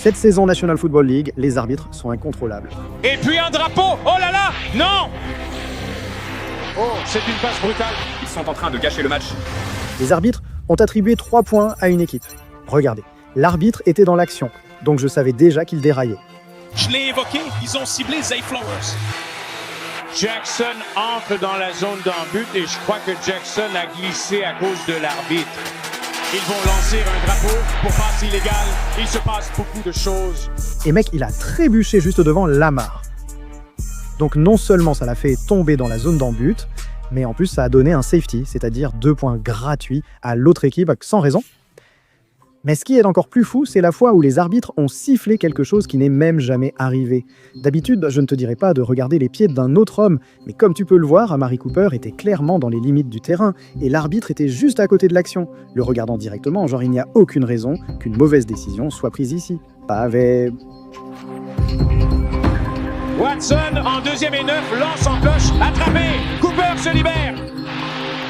Cette saison National Football League, les arbitres sont incontrôlables. Et puis un drapeau. Oh là là. Non. Oh, c'est une passe brutale. Ils sont en train de gâcher le match. Les arbitres ont attribué 3 points à une équipe. Regardez, l'arbitre était dans l'action, donc je savais déjà qu'il déraillait. Je l'ai évoqué, ils ont ciblé Zay Flowers. Jackson entre dans la zone d'en-but et je crois que Jackson a glissé à cause de l'arbitre. Ils vont lancer un drapeau pour passe illégale. Il se passe beaucoup de choses. Et mec, il a trébuché juste devant Lamar. Donc non seulement ça l'a fait tomber dans la zone d'en-but, mais en plus ça a donné un safety, c'est-à-dire 2 points gratuits à l'autre équipe sans raison. Mais ce qui est encore plus fou, c'est la fois où les arbitres ont sifflé quelque chose qui n'est même jamais arrivé. D'habitude, je ne te dirais pas de regarder les pieds d'un autre homme, mais comme tu peux le voir, Amari Cooper était clairement dans les limites du terrain, et l'arbitre était juste à côté de l'action. Le regardant directement, genre il n'y a aucune raison qu'une mauvaise décision soit prise ici. Pavé. Watson en 2e et 9, lance en cloche, attrapé, Cooper se libère.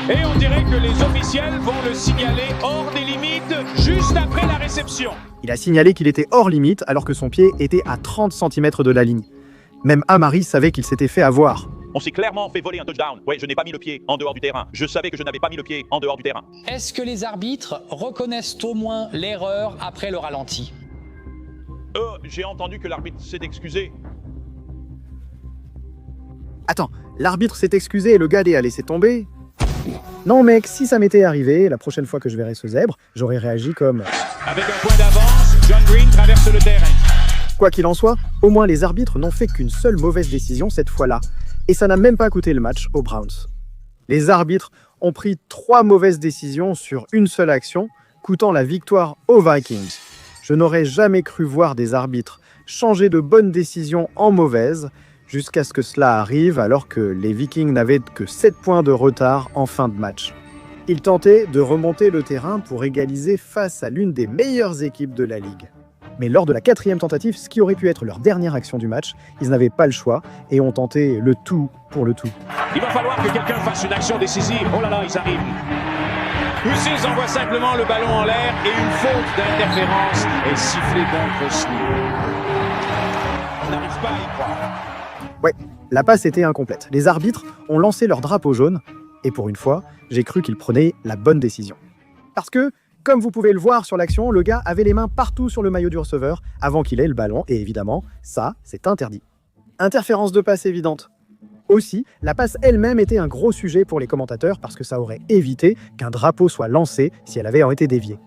Et on dirait que les officiels vont le signaler hors des limites juste après la réception. Il a signalé qu'il était hors limite alors que son pied était à 30 cm de la ligne. Même Amari savait qu'il s'était fait avoir. On s'est clairement fait voler un touchdown. Ouais, je n'ai pas mis le pied en dehors du terrain. Je savais que je n'avais pas mis le pied en dehors du terrain. Est-ce que les arbitres reconnaissent au moins l'erreur après le ralenti? J'ai entendu que l'arbitre s'est excusé. Attends, l'arbitre s'est excusé et le gars a laissé tomber? Non mec, si ça m'était arrivé, la prochaine fois que je verrais ce zèbre, j'aurais réagi comme... Avec un point d'avance, John Green traverse le terrain. Quoi qu'il en soit, au moins les arbitres n'ont fait qu'une seule mauvaise décision cette fois-là. Et ça n'a même pas coûté le match aux Browns. Les arbitres ont pris 3 mauvaises décisions sur une seule action, coûtant la victoire aux Vikings. Je n'aurais jamais cru voir des arbitres changer de bonnes décisions en mauvaises, jusqu'à ce que cela arrive alors que les Vikings n'avaient que 7 points de retard en fin de match. Ils tentaient de remonter le terrain pour égaliser face à l'une des meilleures équipes de la ligue. Mais lors de la 4e tentative, ce qui aurait pu être leur dernière action du match, ils n'avaient pas le choix et ont tenté le tout pour le tout. Il va falloir que quelqu'un fasse une action décisive. Oh là là, ils arrivent. Ils envoient simplement le ballon en l'air et une faute d'interférence est sifflée contre Snead. On n'arrive pas à y croire. Ouais, la passe était incomplète. Les arbitres ont lancé leur drapeau jaune, et pour une fois, j'ai cru qu'ils prenaient la bonne décision. Parce que, comme vous pouvez le voir sur l'action, le gars avait les mains partout sur le maillot du receveur avant qu'il ait le ballon, et évidemment, ça, c'est interdit. Interférence de passe évidente. Aussi, la passe elle-même était un gros sujet pour les commentateurs parce que ça aurait évité qu'un drapeau soit lancé si elle avait été déviée.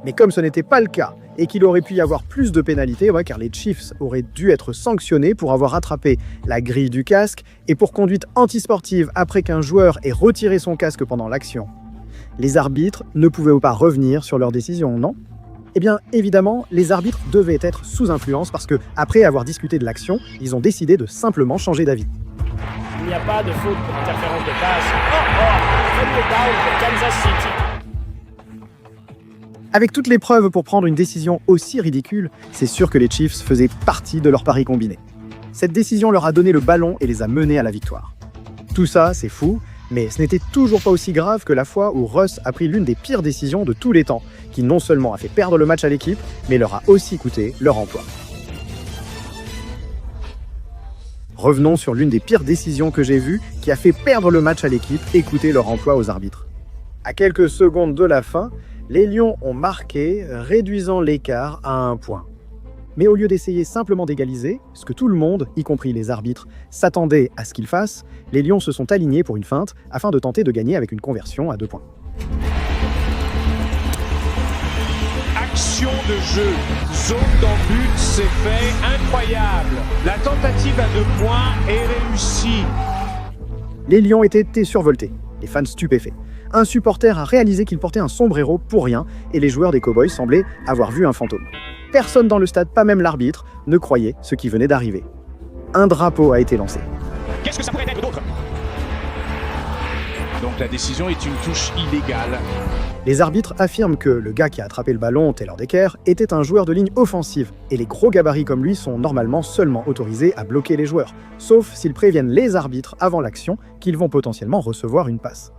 Mais comme ce n'était pas le cas, et qu'il aurait pu y avoir plus de pénalités, car les Chiefs auraient dû être sanctionnés pour avoir attrapé la grille du casque et pour conduite antisportive après qu'un joueur ait retiré son casque pendant l'action. Les arbitres ne pouvaient pas revenir sur leur décision, non? Eh bien, évidemment, les arbitres devaient être sous influence parce que, après avoir discuté de l'action, ils ont décidé de simplement changer d'avis. Il n'y a pas de faute pour interférence de passe. Premier down pour Kansas City. Avec toutes les preuves pour prendre une décision aussi ridicule, c'est sûr que les Chiefs faisaient partie de leur pari combiné. Cette décision leur a donné le ballon et les a menés à la victoire. Tout ça, c'est fou, mais ce n'était toujours pas aussi grave que la fois où Russ a pris l'une des pires décisions de tous les temps, qui non seulement a fait perdre le match à l'équipe, mais leur a aussi coûté leur emploi. Revenons sur l'une des pires décisions que j'ai vues, qui a fait perdre le match à l'équipe et coûter leur emploi aux arbitres. À quelques secondes de la fin, les Lions ont marqué, réduisant l'écart à 1 point. Mais au lieu d'essayer simplement d'égaliser, ce que tout le monde, y compris les arbitres, s'attendait à ce qu'ils fassent, les Lions se sont alignés pour une feinte afin de tenter de gagner avec une conversion à 2 points. Action de jeu, zone d'en-but, c'est fait, incroyable. La tentative à 2 points est réussie. Les Lions étaient survoltés, les fans stupéfaits. Un supporter a réalisé qu'il portait un sombrero pour rien et les joueurs des Cowboys semblaient avoir vu un fantôme. Personne dans le stade, pas même l'arbitre, ne croyait ce qui venait d'arriver. Un drapeau a été lancé. Qu'est-ce que ça pourrait être d'autre? Donc la décision est une touche illégale. Les arbitres affirment que le gars qui a attrapé le ballon, Taylor Decker, était un joueur de ligne offensive et les gros gabarits comme lui sont normalement seulement autorisés à bloquer les joueurs, sauf s'ils préviennent les arbitres avant l'action qu'ils vont potentiellement recevoir une passe.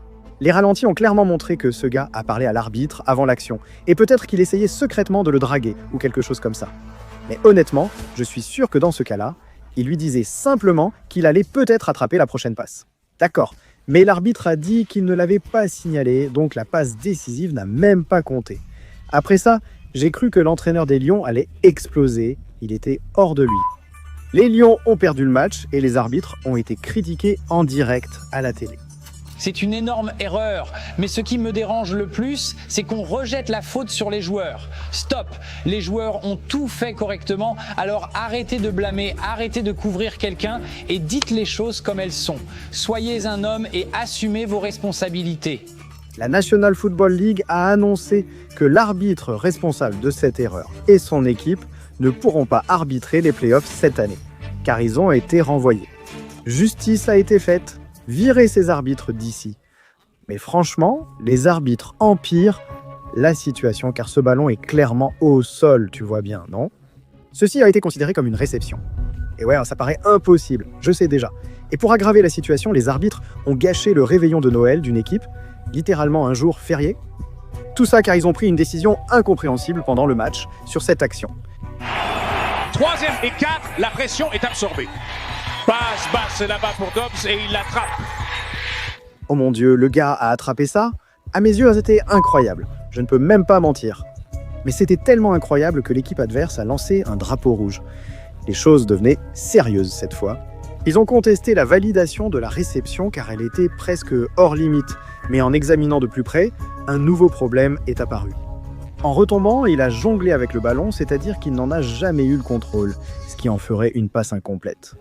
Les ralentis ont clairement montré que ce gars a parlé à l'arbitre avant l'action, et peut-être qu'il essayait secrètement de le draguer, ou quelque chose comme ça. Mais honnêtement, je suis sûr que dans ce cas-là, il lui disait simplement qu'il allait peut-être attraper la prochaine passe. D'accord, mais l'arbitre a dit qu'il ne l'avait pas signalé, donc la passe décisive n'a même pas compté. Après ça, j'ai cru que l'entraîneur des Lions allait exploser, il était hors de lui. Les Lions ont perdu le match et les arbitres ont été critiqués en direct à la télé. C'est une énorme erreur, mais ce qui me dérange le plus, c'est qu'on rejette la faute sur les joueurs. Stop, les joueurs ont tout fait correctement, alors arrêtez de blâmer, arrêtez de couvrir quelqu'un et dites les choses comme elles sont. Soyez un homme et assumez vos responsabilités. La National Football League a annoncé que l'arbitre responsable de cette erreur et son équipe ne pourront pas arbitrer les playoffs cette année, car ils ont été renvoyés. Justice a été faite. Virer ces arbitres d'ici. Mais franchement, les arbitres empirent la situation car ce ballon est clairement au sol, tu vois bien, non? Ceci a été considéré comme une réception. Et ouais, ça paraît impossible, je sais déjà. Et pour aggraver la situation, les arbitres ont gâché le réveillon de Noël d'une équipe, littéralement un jour férié. Tout ça car ils ont pris une décision incompréhensible pendant le match sur cette action. 3e et 4, la pression est absorbée. Passe basse là-bas pour Dobbs et il l'attrape. Oh mon Dieu, le gars a attrapé ça? À mes yeux, c'était incroyable. Je ne peux même pas mentir. Mais c'était tellement incroyable que l'équipe adverse a lancé un drapeau rouge. Les choses devenaient sérieuses cette fois. Ils ont contesté la validation de la réception car elle était presque hors limite. Mais en examinant de plus près, un nouveau problème est apparu. En retombant, il a jonglé avec le ballon, c'est-à-dire qu'il n'en a jamais eu le contrôle, ce qui en ferait une passe incomplète.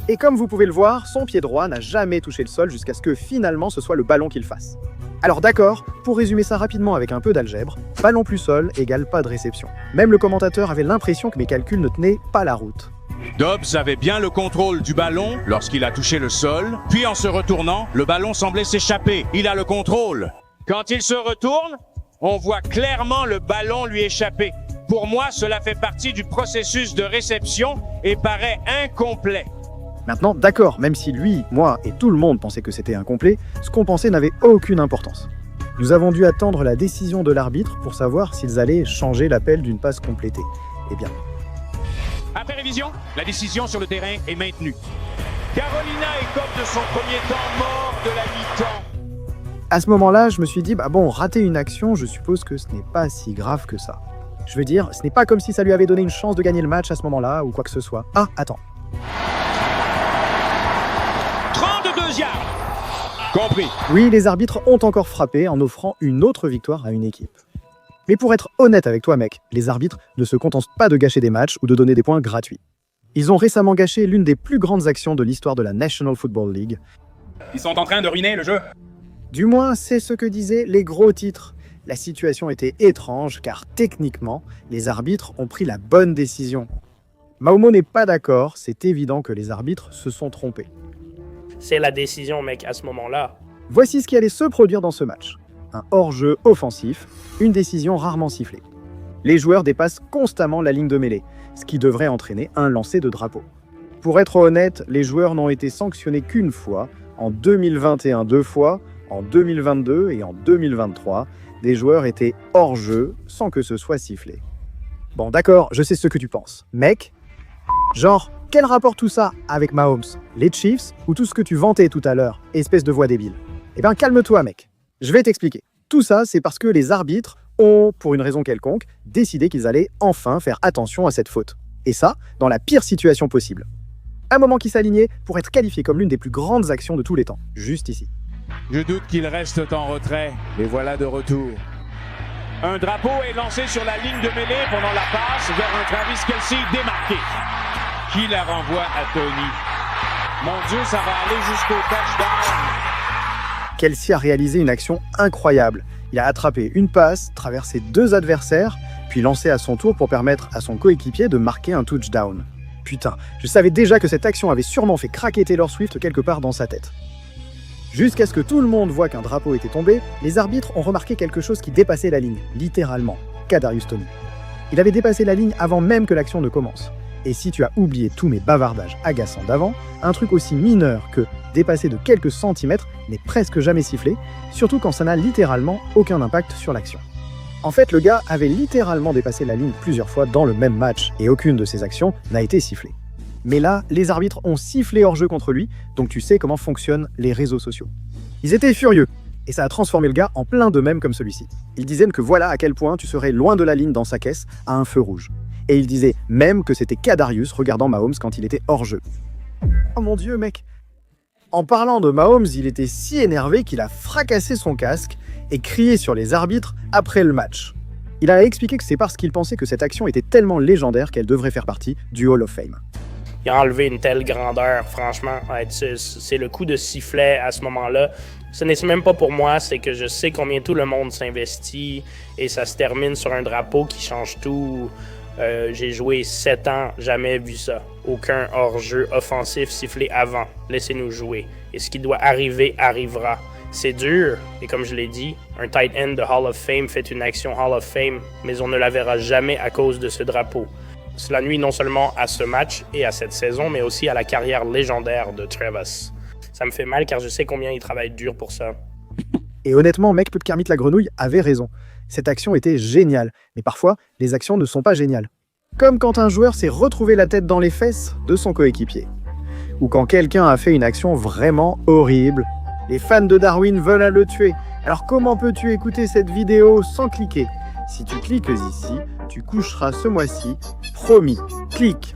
Et comme vous pouvez le voir, son pied droit n'a jamais touché le sol jusqu'à ce que finalement ce soit le ballon qu'il fasse. Alors d'accord, pour résumer ça rapidement avec un peu d'algèbre, ballon plus sol égale pas de réception. Même le commentateur avait l'impression que mes calculs ne tenaient pas la route. Dobbs avait bien le contrôle du ballon lorsqu'il a touché le sol, puis en se retournant, le ballon semblait s'échapper. Il a le contrôle. Quand il se retourne, on voit clairement le ballon lui échapper. Pour moi, cela fait partie du processus de réception et paraît incomplet. Maintenant, d'accord, même si lui, moi et tout le monde pensaient que c'était incomplet, ce qu'on pensait n'avait aucune importance. Nous avons dû attendre la décision de l'arbitre pour savoir s'ils allaient changer l'appel d'une passe complétée. Eh bien, après révision, la décision sur le terrain est maintenue. Carolina écope de son premier temps mort de la mi-temps. à ce moment-là, je me suis dit, rater une action, je suppose que ce n'est pas si grave que ça. Je veux dire, ce n'est pas comme si ça lui avait donné une chance de gagner le match à ce moment-là ou quoi que ce soit. Ah, attends. 32 yards. Compris. Oui, les arbitres ont encore frappé en offrant une autre victoire à une équipe. Mais pour être honnête avec toi, mec, les arbitres ne se contentent pas de gâcher des matchs ou de donner des points gratuits. Ils ont récemment gâché l'une des plus grandes actions de l'histoire de la National Football League. Ils sont en train de ruiner le jeu. Du moins, c'est ce que disaient les gros titres. La situation était étrange car techniquement, les arbitres ont pris la bonne décision. Mahomo n'est pas d'accord, c'est évident que les arbitres se sont trompés. C'est la décision, mec, à ce moment-là. Voici ce qui allait se produire dans ce match. Un hors-jeu offensif, une décision rarement sifflée. Les joueurs dépassent constamment la ligne de mêlée, ce qui devrait entraîner un lancer de drapeau. Pour être honnête, les joueurs n'ont été sanctionnés qu'une fois, en 2021 2 fois, en 2022 et en 2023, des joueurs étaient hors-jeu sans que ce soit sifflé. Bon d'accord, je sais ce que tu penses. Mec, genre, quel rapport tout ça avec Mahomes, les Chiefs ou tout ce que tu vantais tout à l'heure, espèce de voix débile? Eh bien calme-toi mec, je vais t'expliquer. Tout ça, c'est parce que les arbitres ont, pour une raison quelconque, décidé qu'ils allaient enfin faire attention à cette faute. Et ça, dans la pire situation possible. Un moment qui s'alignait pour être qualifié comme l'une des plus grandes actions de tous les temps, juste ici. Je doute qu'ils restent en retrait. Les voilà de retour. Un drapeau est lancé sur la ligne de mêlée pendant la passe vers un Travis Kelce démarqué. Qui la renvoie à Tony. Mon Dieu, ça va aller jusqu'au touchdown. Kelce a réalisé une action incroyable. Il a attrapé une passe, traversé 2 adversaires, puis lancé à son tour pour permettre à son coéquipier de marquer un touchdown. Putain, je savais déjà que cette action avait sûrement fait craquer Taylor Swift quelque part dans sa tête. Jusqu'à ce que tout le monde voit qu'un drapeau était tombé, les arbitres ont remarqué quelque chose qui dépassait la ligne, littéralement. Kadarius Toney. Il avait dépassé la ligne avant même que l'action ne commence. Et si tu as oublié tous mes bavardages agaçants d'avant, un truc aussi mineur que dépasser de quelques centimètres n'est presque jamais sifflé, surtout quand ça n'a littéralement aucun impact sur l'action. En fait, le gars avait littéralement dépassé la ligne plusieurs fois dans le même match, et aucune de ses actions n'a été sifflée. Mais là, les arbitres ont sifflé hors-jeu contre lui, donc tu sais comment fonctionnent les réseaux sociaux. Ils étaient furieux, et ça a transformé le gars en plein de mèmes comme celui-ci. Ils disaient que voilà à quel point tu serais loin de la ligne dans sa caisse à un feu rouge. Et ils disaient même que c'était Kadarius regardant Mahomes quand il était hors-jeu. Oh mon Dieu, mec! En parlant de Mahomes, il était si énervé qu'il a fracassé son casque et crié sur les arbitres après le match. Il a expliqué que c'est parce qu'il pensait que cette action était tellement légendaire qu'elle devrait faire partie du Hall of Fame. Il a enlevé une telle grandeur, franchement. Ouais, c'est le coup de sifflet à ce moment-là. Ce n'est même pas pour moi, c'est que je sais combien tout le monde s'investit et ça se termine sur un drapeau qui change tout. J'ai joué 7 ans, jamais vu ça. Aucun hors-jeu offensif sifflé avant. Laissez-nous jouer. Et ce qui doit arriver, arrivera. C'est dur, et comme je l'ai dit, un tight end de Hall of Fame fait une action Hall of Fame, mais on ne la verra jamais à cause de ce drapeau. Cela nuit non seulement à ce match et à cette saison, mais aussi à la carrière légendaire de Travis. Ça me fait mal car je sais combien il travaille dur pour ça. Et honnêtement, mec, Kermit la grenouille avait raison. Cette action était géniale, mais parfois, les actions ne sont pas géniales. Comme quand un joueur s'est retrouvé la tête dans les fesses de son coéquipier. Ou quand quelqu'un a fait une action vraiment horrible. Les fans de Darwin veulent le tuer. Alors comment peux-tu écouter cette vidéo sans cliquer? Si tu cliques ici, tu coucheras ce mois-ci. Promis, clique.